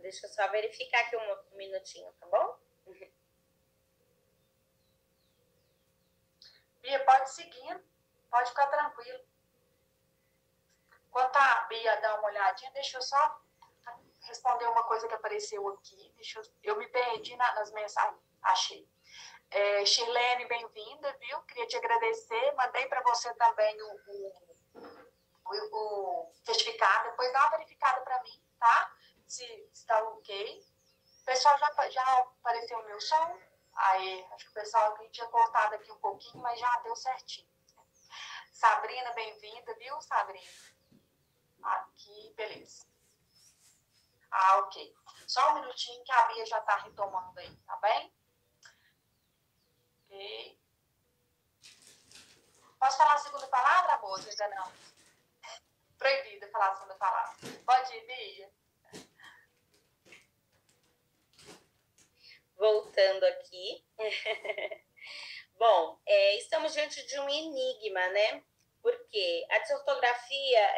Deixa eu só verificar aqui um minutinho, tá bom? Bia, pode seguir, pode ficar tranquilo. Enquanto a Bia dá uma olhadinha, deixa eu só responder uma coisa que apareceu aqui. Eu me perdi nas mensagens. Achei. Shirlene, bem-vinda, viu? Queria te agradecer. Mandei para você também o certificado. Depois dá uma verificada para mim, tá? Se está ok. O pessoal já apareceu o meu som. Aí, acho que o pessoal tinha cortado aqui um pouquinho, mas já deu certinho. Sabrina, bem-vinda, viu, Sabrina? Aqui, beleza. Ok. Só um minutinho que a Bia já está retomando aí, tá bem? Ok. Posso falar a segunda palavra, amor? Ainda não? Proibida falar a segunda palavra. Pode ir, Bia? Voltando aqui. Bom, estamos diante de um enigma, né? Porque a desortografia,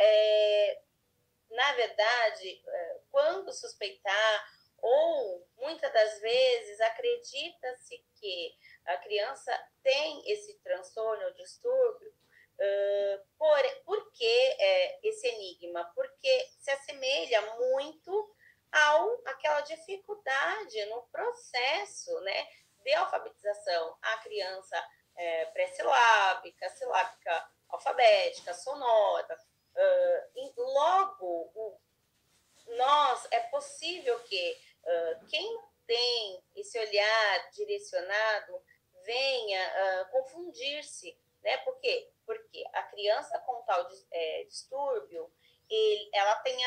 na verdade, quando suspeitar, ou muitas das vezes acredita-se que a criança tem esse transtorno ou distúrbio, por que esse enigma? Porque se assemelha muito àquela dificuldade no processo, né, de alfabetização. A criança pré-silábica, silábica alfabética, sonora. Logo, é possível que quem tem esse olhar direcionado venha confundir-se, né? Por quê? Porque a criança com tal distúrbio, ela tem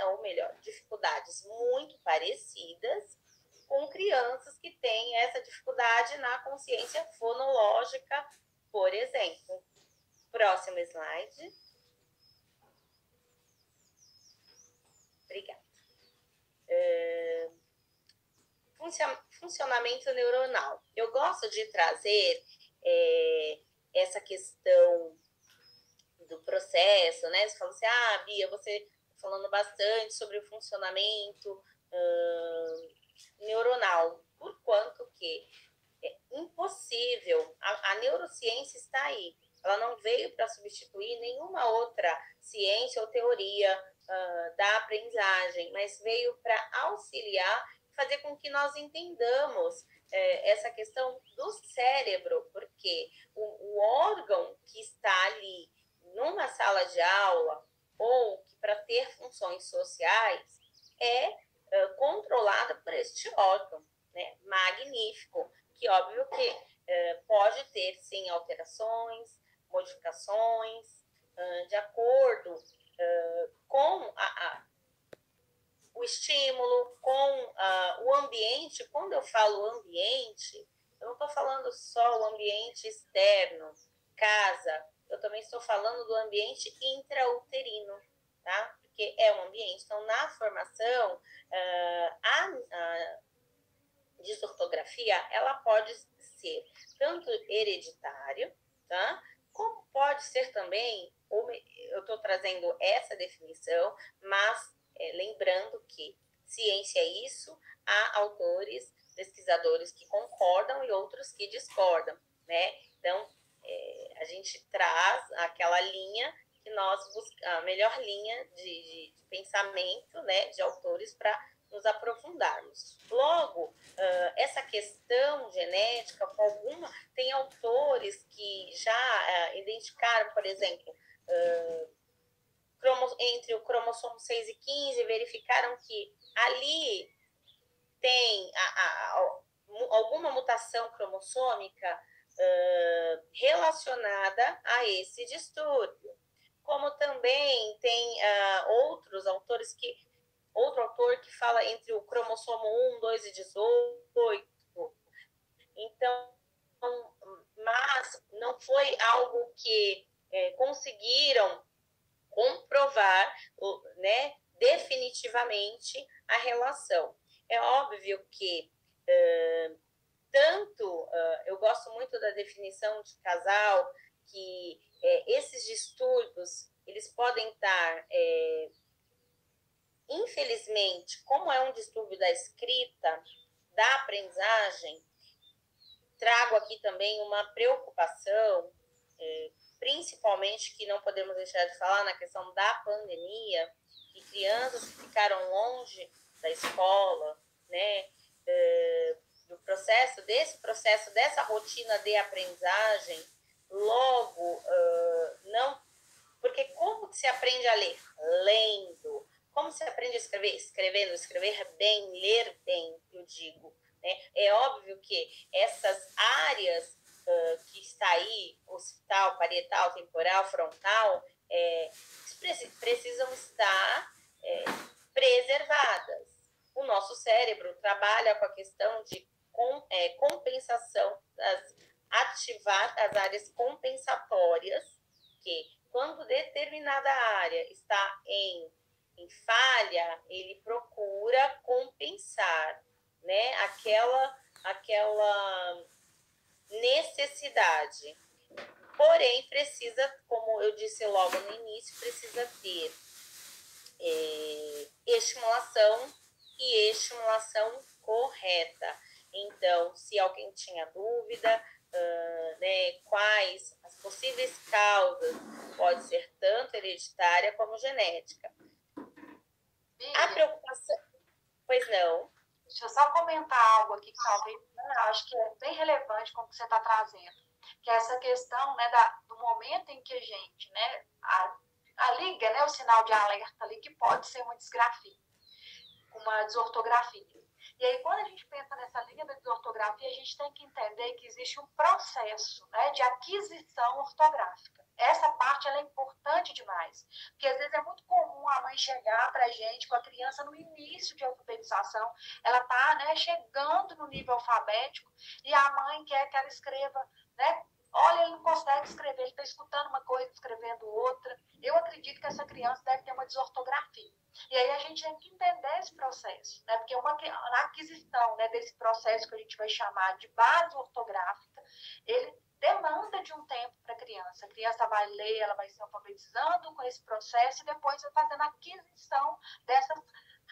ou melhor, dificuldades muito parecidas com crianças que têm essa dificuldade na consciência fonológica, por exemplo. Próximo slide. Obrigada. Funcionamento neuronal. Eu gosto de trazer essa questão do processo, né? Você falou assim, Bia, você falando bastante sobre o funcionamento neuronal, por quanto que é impossível, a neurociência está aí, ela não veio para substituir nenhuma outra ciência ou teoria da aprendizagem, mas veio para auxiliar, fazer com que nós entendamos essa questão do cérebro, porque o órgão que está ali numa sala de aula, ou que para ter funções sociais, é controlada por este órgão, né, magnífico, que óbvio que pode ter, sim, alterações, modificações, de acordo com o estímulo, com o ambiente. Quando eu falo ambiente, eu não estou falando só o ambiente externo, casa, eu também estou falando do ambiente intrauterino, tá? Porque é um ambiente. Então, na formação, a desortografia, ela pode ser tanto hereditário, tá? Como pode ser também, eu estou trazendo essa definição, mas lembrando que ciência é isso, há autores, pesquisadores que concordam e outros que discordam, né? Então, a gente traz aquela linha que nós buscamos, a melhor linha de pensamento, né, de autores para nos aprofundarmos. Logo, essa questão genética, tem autores que já identificaram, por exemplo, entre o cromossomo 6 e 15, verificaram que ali tem alguma mutação cromossômica relacionada a esse distúrbio. Como também tem outro autor que fala entre o cromossomo 1, 2 e 18. Então, mas não foi algo que conseguiram comprovar, né, definitivamente a relação. É óbvio que eu gosto muito da definição de casal, que esses distúrbios, eles podem estar infelizmente, como é um distúrbio da escrita, da aprendizagem, trago aqui também uma preocupação, principalmente que não podemos deixar de falar na questão da pandemia, e crianças que ficaram longe da escola, né, dessa rotina de aprendizagem, logo, não, porque como se aprende a ler? Lendo. Como se aprende a escrever? Escrevendo, escrever bem, ler bem, eu digo. Né? É óbvio que essas áreas que está aí, occipital, parietal, temporal, frontal, precisam estar preservadas. O nosso cérebro trabalha com a questão de compensação, ativar as áreas compensatórias, que quando determinada área está em falha, ele procura compensar, né, aquela necessidade. Porém, precisa, como eu disse logo no início, precisa ter estimulação e estimulação correta. Então, se alguém tinha dúvida, né, quais as possíveis causas, pode ser tanto hereditária como genética. A preocupação... Pois não. Deixa eu só comentar algo aqui que talvez, né, acho que é bem relevante com o que você está trazendo, que é essa questão, né, do momento em que a gente, né, a liga, né, o sinal de alerta ali, que pode ser uma disgrafia, uma desortografia. E aí, quando a gente pensa nessa linha da desortografia, a gente tem que entender que existe um processo, né, de aquisição ortográfica. Essa parte ela é importante demais, porque às vezes é muito comum a mãe chegar para a gente com a criança no início de alfabetização, ela está, né, chegando no nível alfabético e a mãe quer que ela escreva, né, olha, ele não consegue escrever, ele está escutando uma coisa, escrevendo outra. Eu acredito que essa criança deve ter uma desortografia. E aí a gente tem que entender esse processo, né? Porque a aquisição, né, desse processo que a gente vai chamar de base ortográfica, ele demanda de um tempo para a criança. A criança vai ler, ela vai se alfabetizando com esse processo e depois vai fazendo a aquisição dessas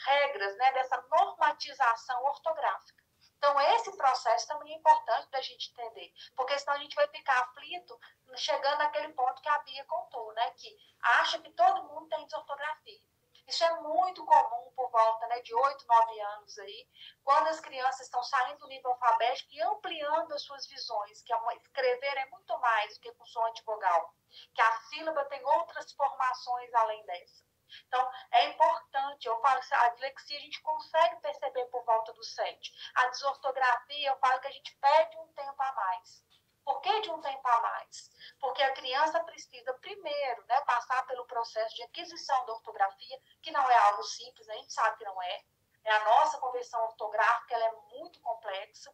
regras, né, dessa normatização ortográfica. Então, esse processo também é importante da gente entender, porque senão a gente vai ficar aflito chegando naquele ponto que a Bia contou, né, que acha que todo mundo tem desortografia. Isso é muito comum por volta, né, de 8, 9 anos aí, quando as crianças estão saindo do nível alfabético e ampliando as suas visões, que escrever é muito mais do que consoante vogal, que a sílaba tem outras formações além dessa. Então, é importante, eu falo que a dislexia a gente consegue perceber por volta do 7. A desortografia, eu falo que a gente pede um tempo a mais. Por que de um tempo a mais? Porque a criança precisa primeiro, né, passar pelo processo de aquisição da ortografia, que não é algo simples, a gente sabe que não é. A nossa conversão ortográfica ela é muito complexa.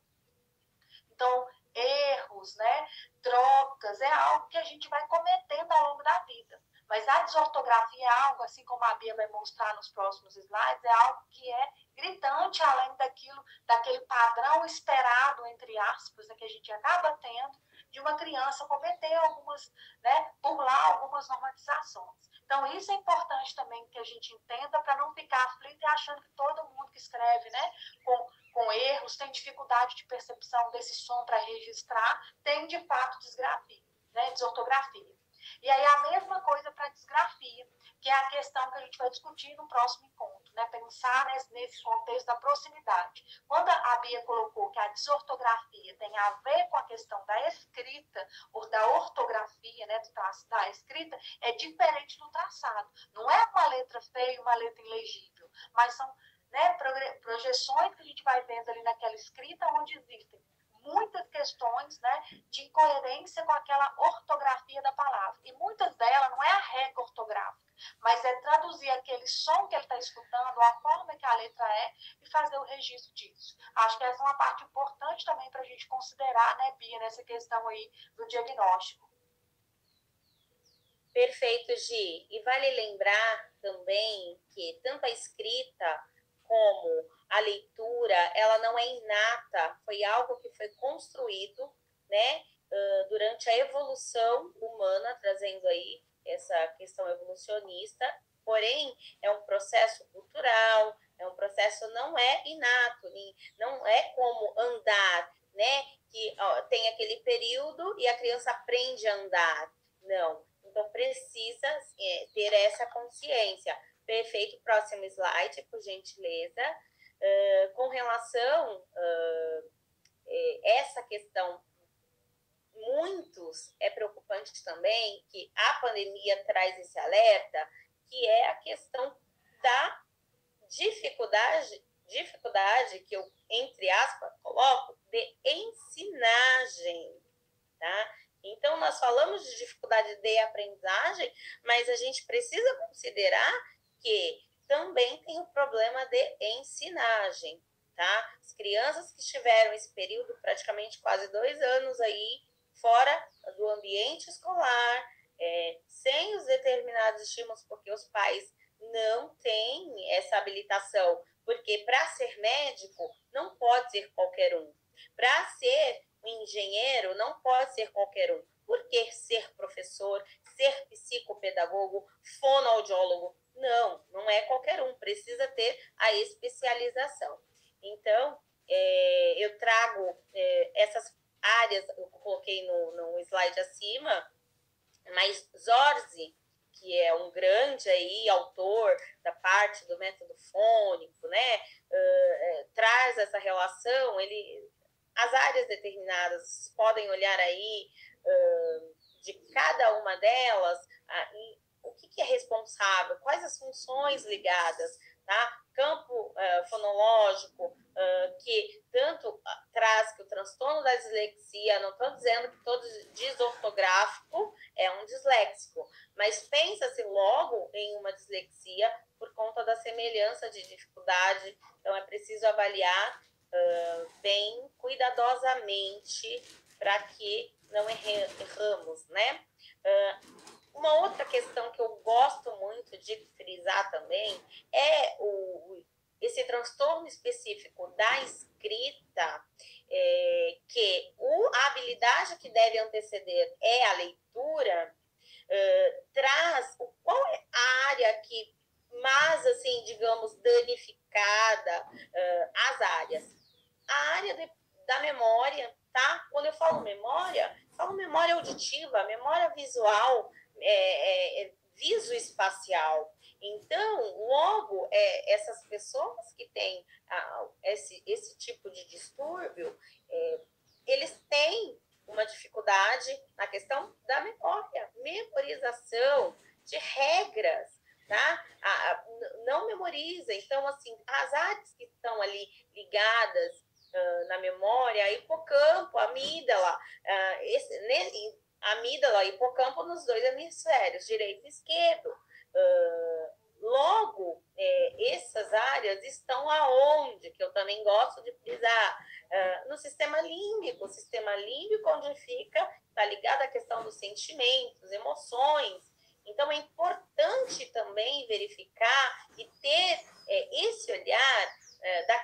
Então, erros, né, trocas, é algo que a gente vai cometendo ao longo da vida. Mas a desortografia é algo, assim como a Bia vai mostrar nos próximos slides, é algo que é gritante além daquele padrão esperado, entre aspas, né, que a gente acaba tendo, de uma criança cometer algumas, né, burlar algumas normatizações. Então, isso é importante também que a gente entenda para não ficar aflito e achando que todo mundo que escreve, né, com erros, tem dificuldade de percepção desse som para registrar, tem de fato desgrafia, né, desortografia. E aí a mesma coisa para a disgrafia, que é a questão que a gente vai discutir no próximo encontro, né? Pensar nesse contexto da proximidade. Quando a Bia colocou que a desortografia tem a ver com a questão da escrita, ou da ortografia, né, da escrita, é diferente do traçado. Não é uma letra feia e uma letra ilegível, mas são, né, projeções que a gente vai vendo ali naquela escrita onde existem muitas questões, né, de incoerência com aquela ortografia da palavra. E muitas delas não é a regra ortográfica, mas é traduzir aquele som que ele está escutando, a forma que a letra é, e fazer o registro disso. Acho que essa é uma parte importante também para a gente considerar, né, Bia, nessa questão aí do diagnóstico. Perfeito, Gi. E vale lembrar também que tanto a escrita como a leitura, ela não é inata, foi algo que foi construído, né, durante a evolução humana, trazendo aí essa questão evolucionista, Porém, é um processo cultural, é um processo, não é inato, não é como andar, né? Que tem aquele período e a criança aprende a andar. Não. Então, precisa ter essa consciência. Perfeito. Próximo slide, por gentileza. Com relação a essa questão, é preocupante também que a pandemia traz esse alerta, que é a questão da dificuldade que eu, entre aspas, coloco, de ensinagem, tá? Então, nós falamos de dificuldade de aprendizagem, mas a gente precisa considerar que também tem o problema de ensinagem, tá? As crianças que tiveram esse período, praticamente quase 2 anos aí, fora do ambiente escolar, sem os determinados estímulos, porque os pais não têm essa habilitação, porque para ser médico não pode ser qualquer um. Para ser um engenheiro não pode ser qualquer um. Porque ser professor, ser psicopedagogo, fonoaudiólogo, não é qualquer um. Precisa ter a especialização. Então, eu trago essas áreas, eu coloquei no slide acima, mas Zorzi, que é um grande aí autor da parte do método fônico, né, traz essa relação, as áreas determinadas, vocês podem olhar aí de cada uma delas, e o que é responsável, quais as funções ligadas, tá? Campo fonológico, que tanto traz que o transtorno da dislexia, não estou dizendo que todo desortográfico é um disléxico, mas pensa-se logo em uma dislexia por conta da semelhança de dificuldade, então é preciso avaliar bem cuidadosamente para que não erramos, né? Uma outra questão que eu gosto muito de frisar também é esse transtorno específico da escrita, que a habilidade que deve anteceder é a leitura, traz qual é a área que mais, assim, digamos, danificada, as áreas. A área da memória, tá? Quando eu falo memória auditiva, memória visual, visoespacial. Então, logo, essas pessoas que têm esse tipo de distúrbio, eles têm uma dificuldade na questão da memória, memorização de regras, tá? Não memoriza. Então, assim, as áreas que estão ali ligadas na memória, hipocampo, amígdala, amígdala e hipocampo nos 2 hemisférios, direito e esquerdo. Logo, essas áreas estão aonde, que eu também gosto de frisar, no sistema límbico. O sistema límbico, onde está ligado à questão dos sentimentos, emoções. Então, é importante também verificar e ter esse olhar da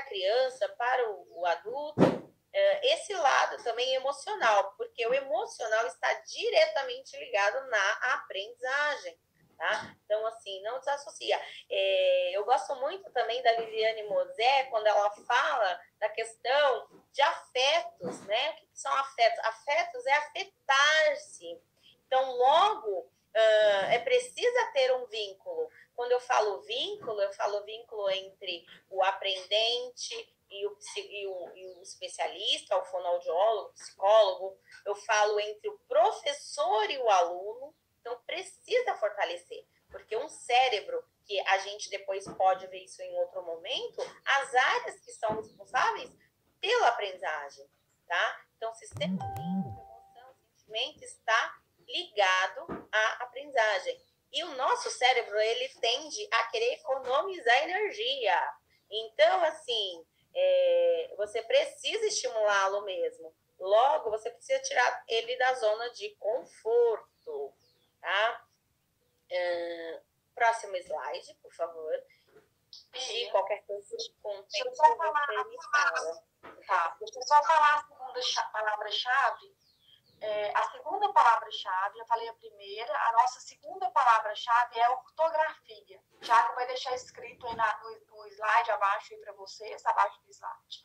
criança, para o adulto, esse lado também emocional, porque o emocional está diretamente ligado na aprendizagem, tá? Então, assim, não desassocia. Eu gosto muito também da Liliane Mosé, quando ela fala da questão de afetos, né? O que são afetos? Afetos é afetar-se. Então, logo, precisa ter um vínculo. Quando eu falo vínculo entre o aprendente e o especialista, o fonoaudiólogo, o psicólogo. Eu falo entre o professor e o aluno. Então, precisa fortalecer, porque um cérebro, que a gente depois pode ver isso em outro momento, as áreas que são responsáveis pela aprendizagem, tá? Então, o sistema límbico, emoção, sentimento está ligado à aprendizagem. E o nosso cérebro, ele tende a querer economizar energia. Então, assim, você precisa estimulá-lo mesmo. Logo, você precisa tirar ele da zona de conforto, tá? Próximo slide, por favor. De qualquer coisa de contexto, você me fala. Tá, deixa eu só falar a segunda palavra-chave. A segunda palavra palavra-chave, já falei a primeira. A nossa segunda palavra-chave é ortografia. O Thiago vai deixar escrito aí no slide abaixo aí para vocês, abaixo do slide,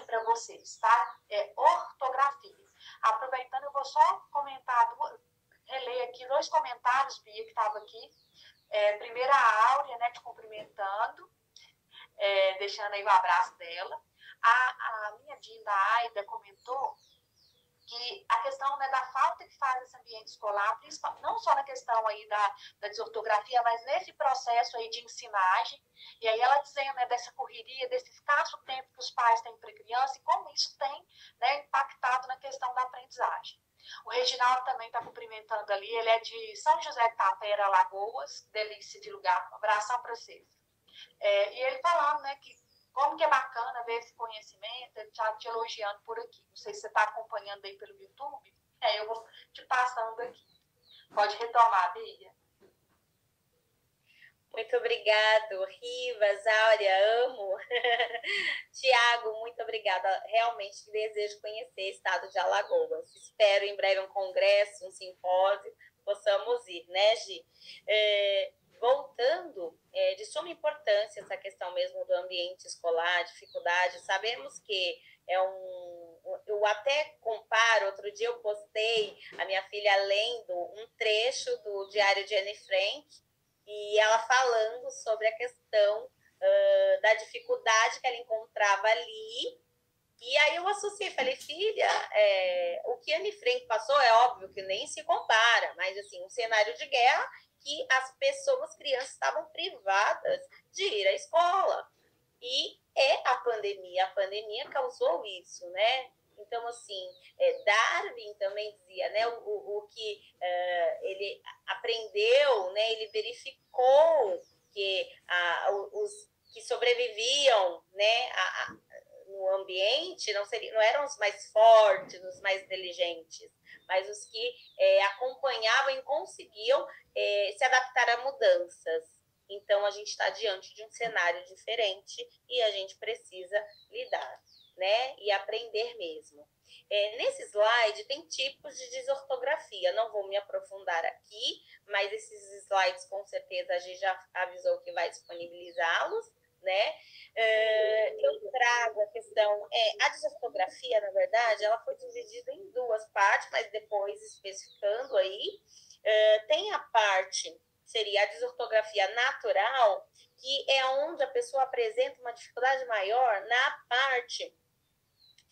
para vocês, tá? É ortografia. Aproveitando, eu vou só comentar, reler aqui 2 comentários, Bia, que estava aqui. Primeiro a Áurea, né, te cumprimentando, deixando aí o abraço dela. A minha Dinda Aida comentou que a questão, né, da falta que faz esse ambiente escolar, não só na questão aí da desortografia, mas nesse processo aí de ensinagem, e aí ela dizendo, né, dessa correria, desse escasso tempo que os pais têm para a criança e como isso tem, né, impactado na questão da aprendizagem. O Reginaldo também está cumprimentando ali, ele é de São José de Tapera, Alagoas, delícia de lugar, um abração para vocês. E ele falando, né, que como que é bacana ver esse conhecimento, ele está te elogiando por aqui. Não sei se você está acompanhando aí pelo YouTube, eu vou te passando aqui. Pode retomar, Bia. Muito obrigado, Rivas, Áurea, amo. Tiago, muito obrigada. Realmente desejo conhecer o estado de Alagoas. Espero em breve um congresso, um simpósio, possamos ir, né, Gi? Voltando, de suma importância essa questão mesmo do ambiente escolar, dificuldade. Sabemos que eu até comparo, outro dia eu postei a minha filha lendo um trecho do Diário de Anne Frank, e ela falando sobre a questão da dificuldade que ela encontrava ali. E aí eu associei, falei, filha, o que Anne Frank passou é óbvio que nem se compara, mas assim, um cenário de guerra que as pessoas, crianças, estavam privadas de ir à escola. E a pandemia causou isso, né? Então, assim, Darwin também dizia, né, o que ele aprendeu, né, ele verificou que os que sobreviviam, né, no ambiente não eram os mais fortes, os mais inteligentes, mas os que acompanhavam e conseguiam se adaptar a mudanças. Então, a gente está diante de um cenário diferente e a gente precisa lidar, né? E aprender mesmo. Nesse slide tem tipos de desortografia. Não vou me aprofundar aqui, mas esses slides, com certeza, a gente já avisou que vai disponibilizá-los, né? Eu trago a questão... a desortografia, na verdade, ela foi dividida em 2 partes, mas depois especificando aí. Tem a parte... seria a desortografia natural, que é onde a pessoa apresenta uma dificuldade maior na parte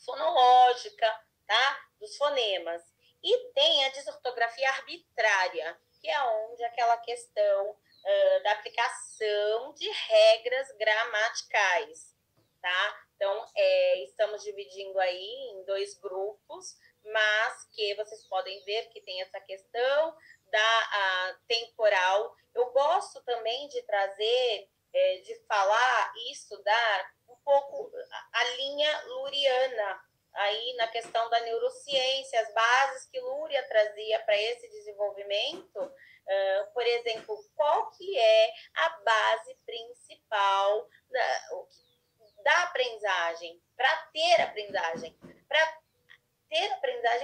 fonológica, tá? Dos fonemas. E tem a desortografia arbitrária, que é onde aquela questão da aplicação de regras gramaticais, tá? Então, estamos dividindo aí em 2 grupos, mas que vocês podem ver que tem essa questão da temporal. Eu gosto também de trazer, de falar e estudar um pouco a linha luriana, aí na questão da neurociência, as bases que Lúria trazia para esse desenvolvimento. Por exemplo, qual que é a base principal da aprendizagem? Para ter aprendizagem,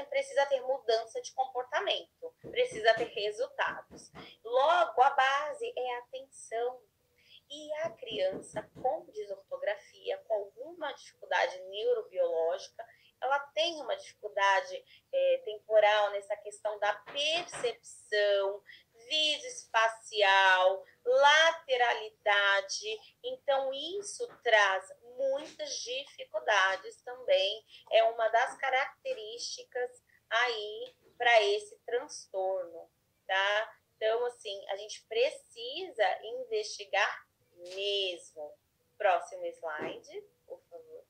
precisa ter mudança de comportamento, precisa ter resultados. Logo, a base é a atenção. E a criança com desortografia, com alguma dificuldade neurobiológica, ela tem uma dificuldade temporal nessa questão da percepção, visoespacial, lateralidade. Então, isso traz muitas dificuldades também. É uma das características aí para esse transtorno, tá? Então, assim, a gente precisa investigar mesmo. Próximo slide, por favor.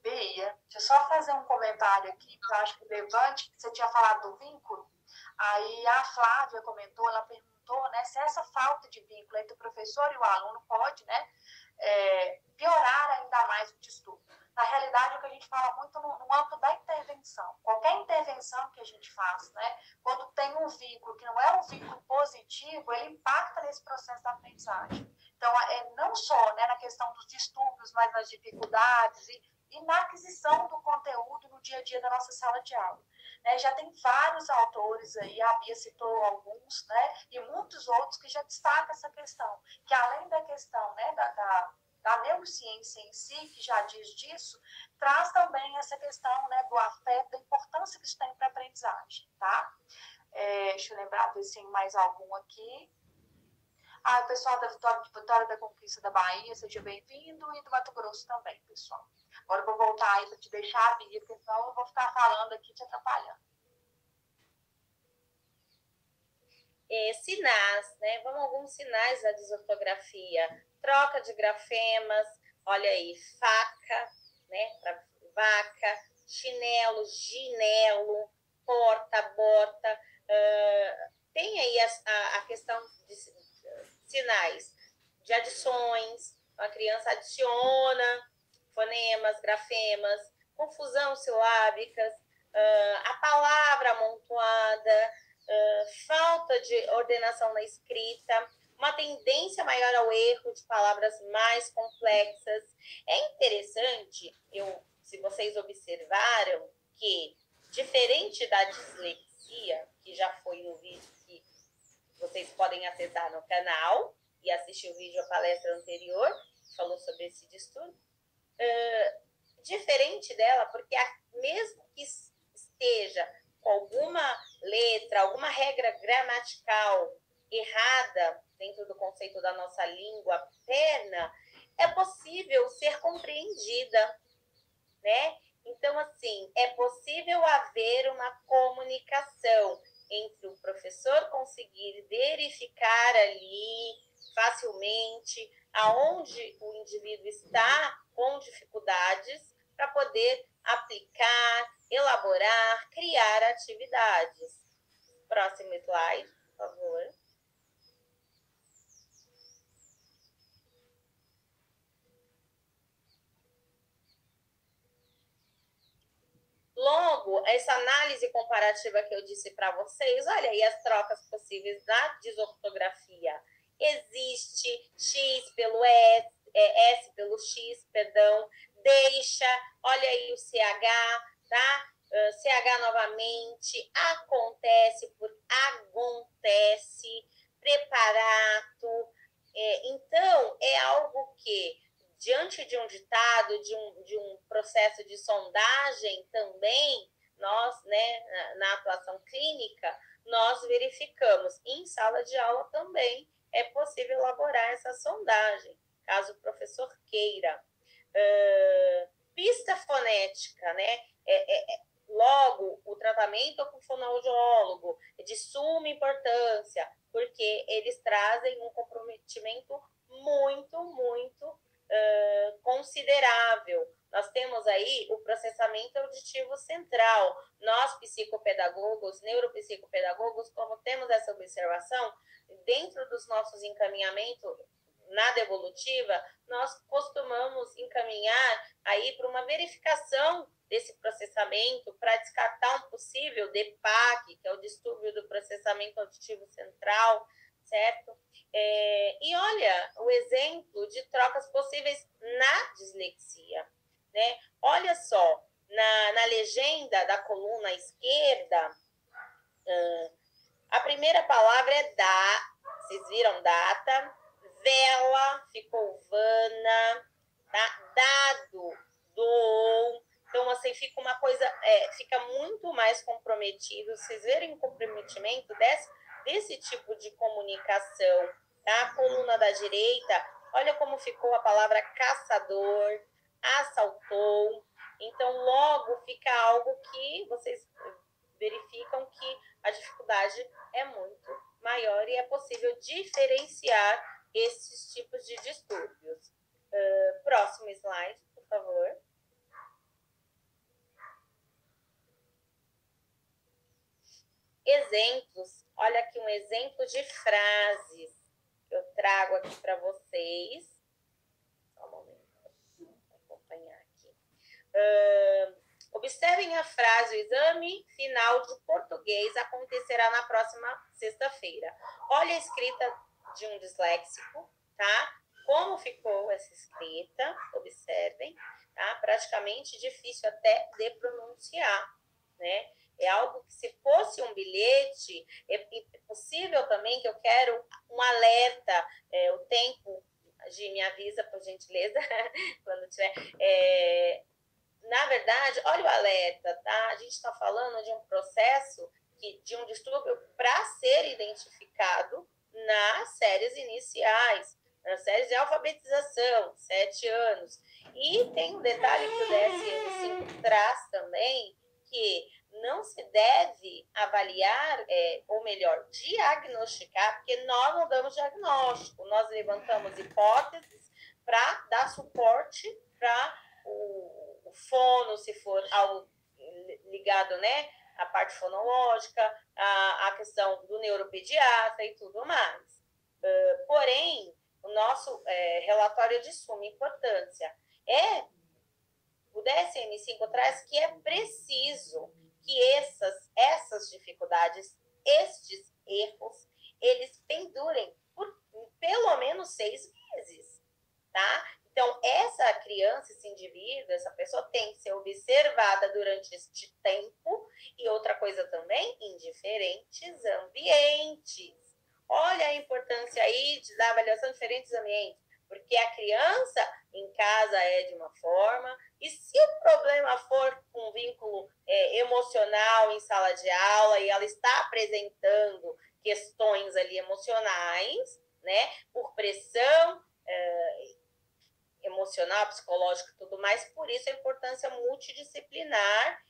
Bia, deixa eu só fazer um comentário aqui, que eu acho que levante, que você tinha falado do vínculo. Aí a Flávia comentou, ela perguntou, né, se essa falta de vínculo entre o professor e o aluno pode, né, piorar ainda mais o distúrbio. Na realidade, é o que a gente fala muito no âmbito da intervenção. Qualquer intervenção que a gente faz, né, quando tem um vínculo que não é um vínculo positivo, ele impacta nesse processo da aprendizagem. Então, não só, né, na questão dos distúrbios, mas nas dificuldades e na aquisição do conteúdo no dia a dia da nossa sala de aula. né? Já tem vários autores aí, a Bia citou alguns, né? E muitos outros que já destacam essa questão, que além da questão, né, da neurociência em si, que já diz disso, traz também essa questão, né, do afeto, da importância que isso tem para a aprendizagem, tá? Deixa eu lembrar, ver se tem mais algum aqui. O pessoal da Vitória da Conquista da Bahia, seja bem-vindo, e do Mato Grosso também, pessoal. Agora eu vou voltar aí para te deixar a Bia, porque senão eu vou ficar falando aqui te atrapalhando. Sinais, né? Vamos alguns sinais da desortografia. Troca de grafemas, olha aí, faca, né? Para vaca, chinelo, ginelo, porta, bota. Tem aí a questão de sinais de adições. A criança adiciona fonemas, grafemas, confusão silábicas, a palavra amontoada, falta de ordenação na escrita, uma tendência maior ao erro de palavras mais complexas. É interessante, se vocês observaram, que, diferente da dislexia, que já foi no vídeo que vocês podem acessar no canal e assistir o vídeo, a palestra anterior, que falou sobre esse distúrbio, diferente dela, porque mesmo que esteja com alguma letra, alguma regra gramatical errada dentro do conceito da nossa língua materna, é possível ser compreendida, né? Então, assim, é possível haver uma comunicação entre o professor conseguir verificar ali facilmente aonde o indivíduo está com dificuldades para poder aplicar, elaborar, criar atividades. Próximo slide, por favor. Logo, essa análise comparativa que eu disse para vocês, olha aí as trocas possíveis da desortografia. Existe X pelo S, S pelo X, perdão, deixa, olha aí o CH, tá? CH novamente, acontece por acontece, preparato. Então, é algo que, diante de um ditado, de um processo de sondagem também, nós, né, na atuação clínica, nós verificamos. Em sala de aula também é possível elaborar essa sondagem, caso o professor queira. Pista fonética, né? Logo, o tratamento com fonoaudiólogo é de suma importância, porque eles trazem um comprometimento muito considerável. Nós temos aí o processamento auditivo central. Nós, psicopedagogos, neuropsicopedagogos, como temos essa observação, dentro dos nossos encaminhamentos na devolutiva, nós costumamos encaminhar aí para uma verificação desse processamento para descartar um possível DPAC, que é o distúrbio do processamento auditivo central, certo? E olha o exemplo de trocas possíveis na dislexia, né? Olha só, na legenda da coluna esquerda, a primeira palavra é vocês viram data, vela, ficou vana, tá? Dado, doou. Então, assim, fica uma coisa, fica muito mais comprometido. Vocês verem o comprometimento desse tipo de comunicação, tá? A coluna da direita, olha como ficou a palavra caçador, assaltou. Então, logo fica algo que vocês verificam que a dificuldade é muito maior e é possível diferenciar esses tipos de distúrbios. Próximo slide, por favor. Exemplos. Olha aqui um exemplo de frases que eu trago aqui para vocês. Só um momento, vou acompanhar aqui. Observem a frase: o exame final de português acontecerá na próxima sexta-feira. Olha a escrita de um disléxico, tá? Como ficou essa escrita, observem, tá? Praticamente difícil até de pronunciar, né? É algo que, se fosse um bilhete, é possível também que eu quero um alerta, o tempo, Gi, me avisa, por gentileza, quando tiver. Na verdade, olha o alerta, tá? A gente está falando de um processo, de um distúrbio para ser identificado nas séries iniciais, nas séries de alfabetização, 7 anos. E tem um detalhe que o DSM-5 traz também, que não se deve avaliar, ou melhor, diagnosticar, porque nós não damos diagnóstico, nós levantamos hipóteses para dar suporte para o fono, se for algo ligado, né, à parte fonológica, a questão do neuropediatra e tudo mais. Porém, o nosso relatório é de suma importância. O DSM-5 traz que é preciso que essas dificuldades, estes erros, eles pendurem por pelo menos 6 meses, tá? Então, essa criança, esse indivíduo, essa pessoa tem que ser observada durante este tempo. E outra coisa também, em diferentes ambientes. Olha a importância aí da avaliação de diferentes ambientes, porque a criança em casa é de uma forma, e se o problema for um vínculo emocional em sala de aula, e ela está apresentando questões ali emocionais, né, por pressão emocional, psicológica e tudo mais, por isso a importância multidisciplinar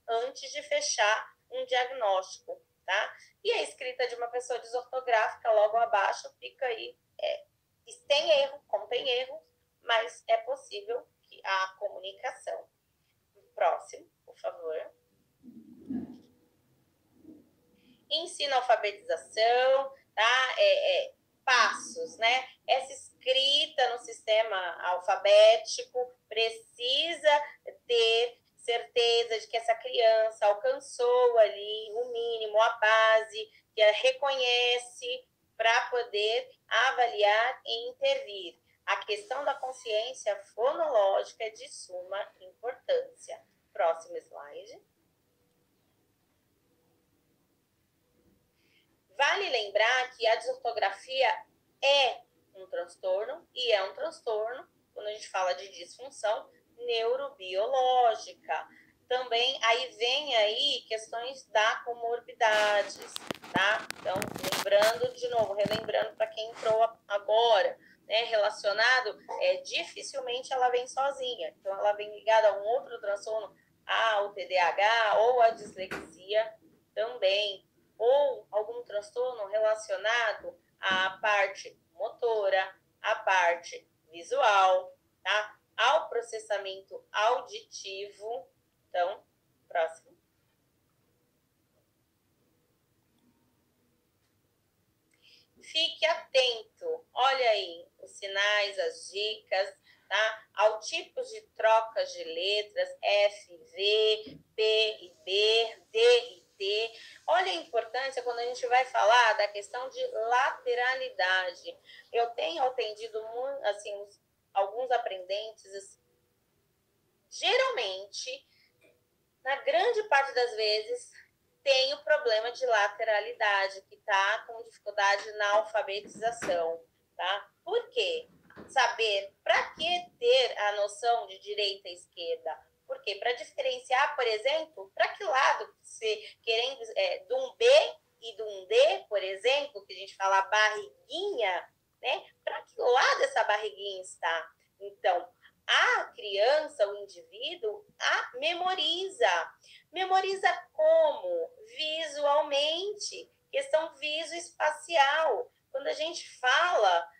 antes de fechar um diagnóstico, tá? E a escrita de uma pessoa desortográfica, logo abaixo, fica aí, tem erro, contém erro, mas é possível que a comunicação. Próximo, por favor. Ensino alfabetização, tá? Passos, né? Essa escrita no sistema alfabético precisa ter certeza de que essa criança alcançou ali o mínimo, a base, que ela reconhece para poder avaliar e intervir. A questão da consciência fonológica é de suma importância. Próximo slide. Vale lembrar que a desortografia é um transtorno, e é um transtorno quando a gente fala de disfunção neurobiológica. Também aí vem aí questões da comorbidades, tá? Então, lembrando de novo, relembrando para quem entrou agora, né, relacionado, dificilmente ela vem sozinha. Então, ela vem ligada a um outro transtorno, ao TDAH ou a dislexia também, ou algum transtorno relacionado à parte motora, à parte visual, tá? Ao processamento auditivo. Então, próximo. Fique atento, olha aí os sinais, as dicas, tá? Ao tipo de trocas de letras, F, V, P e B, D e T. Olha a importância quando a gente vai falar da questão de lateralidade. Eu tenho atendido assim, alguns aprendentes, assim, geralmente, na grande parte das vezes, tem o problema de lateralidade, que está com dificuldade na alfabetização, tá? Por quê? Saber para que ter a noção de direita e esquerda? Porque para diferenciar, por exemplo, para que lado você querendo de um B e de um D, por exemplo, que a gente fala barriguinha, né? Para que lado essa barriguinha está? Então, a criança, o indivíduo, memoriza. Memoriza como? Visualmente. Questão visoespacial. Quando a gente fala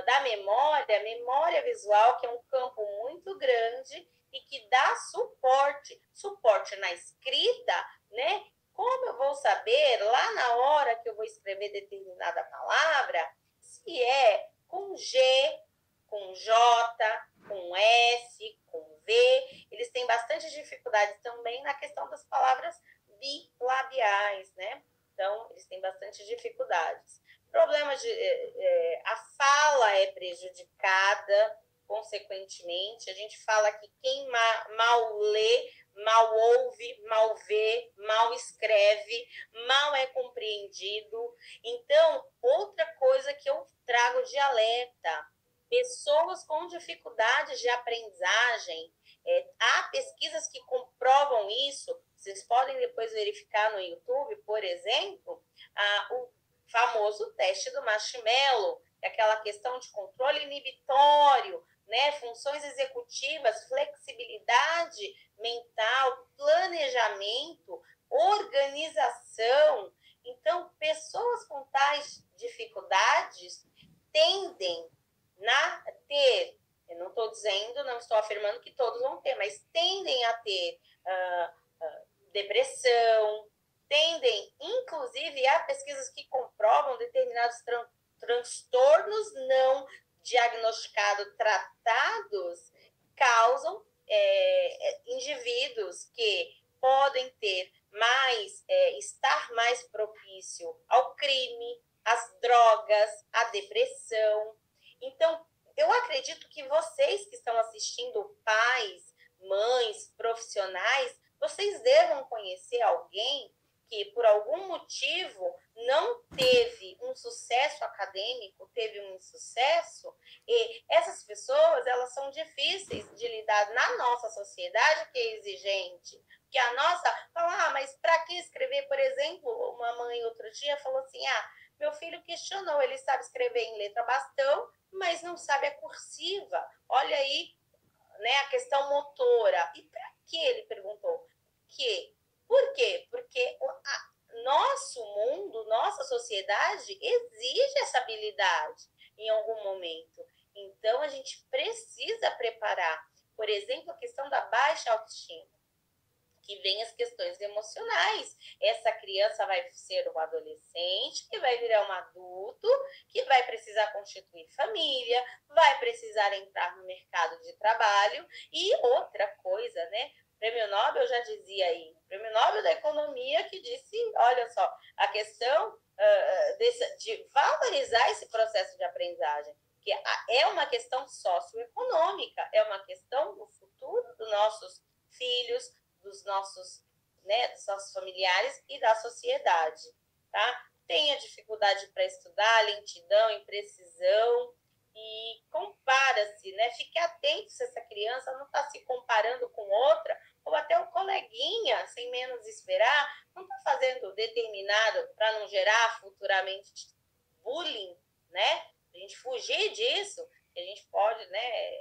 da memória visual, que é um campo muito grande e que dá suporte na escrita, né? Como eu vou saber lá na hora que eu vou escrever determinada palavra, se é com G, com J, com S, com V. Eles têm bastante dificuldade também na questão das palavras bilabiais, né? Então, eles têm bastante dificuldades. Problemas a fala é prejudicada, consequentemente. A gente fala que quem mal lê, mal ouve, mal vê, mal escreve, mal é compreendido. Então, outra coisa que eu trago de alerta, pessoas com dificuldades de aprendizagem, há pesquisas que comprovam isso, vocês podem depois verificar no YouTube, por exemplo, o famoso teste do marshmallow, é aquela questão de controle inibitório, né, funções executivas, flexibilidade mental, planejamento, organização. Então, pessoas com tais dificuldades tendem a ter, eu não estou dizendo, não estou afirmando que todos vão ter, mas tendem a ter depressão, tendem, inclusive, há pesquisas que comprovam determinados transtornos não diagnosticados, tratados, causam indivíduos que podem ter estar mais propício ao crime, às drogas, à depressão. Então, eu acredito que vocês que estão assistindo, pais, mães, profissionais, vocês devam conhecer alguém que, por algum motivo, não teve um sucesso acadêmico, teve um insucesso, e essas pessoas, elas são difíceis de lidar na nossa sociedade, que é exigente, que a nossa fala, mas para que escrever? Por exemplo, uma mãe outro dia falou assim, meu filho questionou, ele sabe escrever em letra bastão, mas não sabe a cursiva. Olha aí, né, a questão motora. E para que ele perguntou? Por quê? Porque nosso mundo, nossa sociedade exige essa habilidade em algum momento. Então, a gente precisa preparar. Por exemplo, a questão da baixa autoestima, que vem as questões emocionais. Essa criança vai ser um adolescente, que vai virar um adulto, que vai precisar constituir família, vai precisar entrar no mercado de trabalho. E outra coisa, né? O Prêmio Nobel já dizia aí, o Prêmio Nobel da Economia, que disse, olha só, a questão de valorizar esse processo de aprendizagem, que é uma questão socioeconômica, é uma questão do futuro dos nossos filhos, dos nossos familiares e da sociedade, tá? Tenha dificuldade para estudar, lentidão, imprecisão, e compara-se, né? Fique atento se essa criança não está se comparando com outra, ou até um coleguinha, sem menos esperar, não está fazendo determinado para não gerar futuramente bullying, né? A gente fugir disso, que a gente pode, né?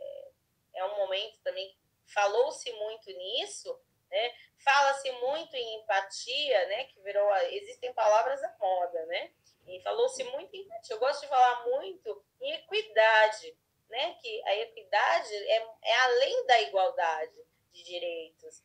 É um momento também que falou-se muito nisso, né? Fala-se muito em empatia, né? Que virou, existem palavras à moda, né? E falou-se muito em empatia. Eu gosto de falar muito em equidade, né? Que a equidade é além da igualdade de direitos.